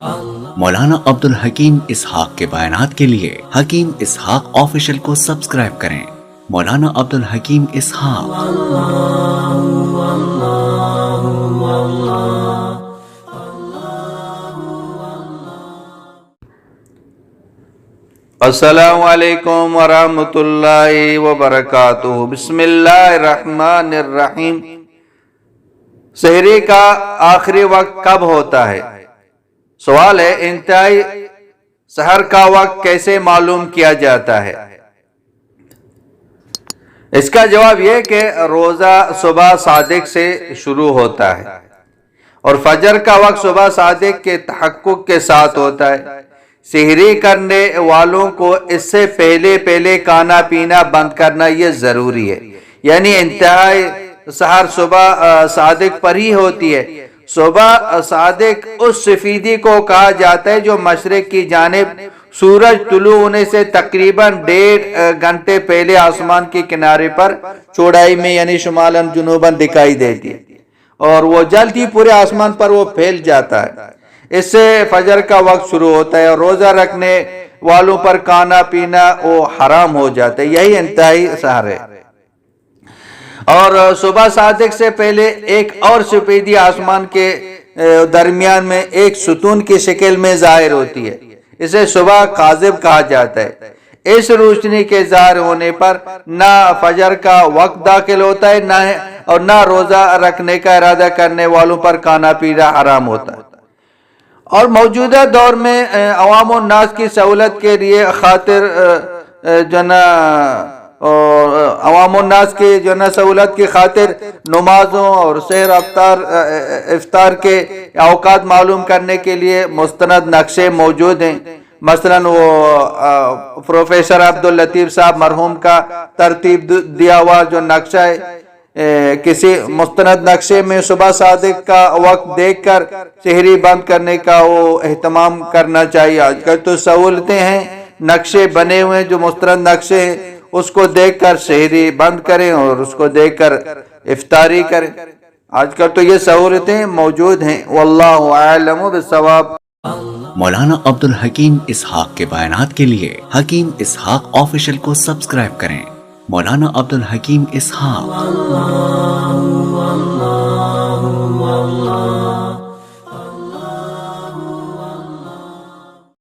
مولانا عبدالحکیم اسحاق کے بیانات کے لیے حکیم اسحاق آفیشل کو سبسکرائب کریں۔ مولانا عبدالحکیم اسحاق۔ السلام علیکم ورحمۃ اللہ وبرکاتہ۔ بسم اللہ الرحمن الرحیم۔ سحری کا آخری وقت کب ہوتا ہے؟ سوال ہے، انتہائی سحر کا وقت کیسے معلوم کیا جاتا ہے؟ اس کا جواب یہ کہ روزہ صبح صادق سے شروع ہوتا ہے اور فجر کا وقت صبح صادق کے تحقق کے ساتھ ہوتا ہے۔ سحری کرنے والوں کو اس سے پہلے کھانا پینا بند کرنا یہ ضروری ہے، یعنی انتہائی سحر صبح صادق پر ہی ہوتی ہے۔ صبح صادق اس سفیدی کو کہا جاتا ہے جو مشرق کی جانب سورج طلوع ہونے سے تقریباً 1.5 گھنٹے پہلے آسمان کے کنارے پر چوڑائی میں یعنی شمالاً جنوباً دکھائی دیتی ہے اور وہ جلد ہی پورے آسمان پر وہ پھیل جاتا ہے۔ اس سے فجر کا وقت شروع ہوتا ہے اور روزہ رکھنے والوں پر کھانا پینا وہ حرام ہو جاتا ہے۔ یہی انتہائی سحر ہے۔ اور صبح صادق سے پہلے ایک اور سفیدی آسمان کے درمیان میں ایک ستون کی شکل میں ظاہر ہوتی ہے، اسے صبح کاذب کہا جاتا ہے۔ اس روشنی کے ظاہر ہونے پر نہ فجر کا وقت داخل ہوتا ہے اور نہ روزہ رکھنے کا ارادہ کرنے والوں پر کھانا پینا حرام ہوتا ہے۔ اور موجودہ دور میں عوام الناس کی سہولت کے لیے سہولت کی خاطر نمازوں اور سحر افطار کے اوقات معلوم کرنے کے لیے مستند نقشے موجود ہیں۔ مثلا وہ پروفیسر عبداللطیف صاحب مرحوم کا ترتیب دیا ہوا جو نقشہ ہے، کسی مستند نقشے میں صبح صادق کا وقت دیکھ کر سحری بند کرنے کا وہ اہتمام کرنا چاہیے۔ آج کل تو سہولتیں ہیں، نقشے بنے ہوئے جو مستند نقشے ہیں، اس کو دیکھ کر سحری بند کریں اور اس کو دیکھ کر افطاری کریں۔ آج کل تو یہ سہولتیں موجود ہیں۔ واللہ اعلم بالصواب۔ مولانا عبدالحکیم اسحاق کے بیانات کے لیے حکیم اسحاق آفیشل کو سبسکرائب کریں۔ مولانا عبدالحکیم اسحاق۔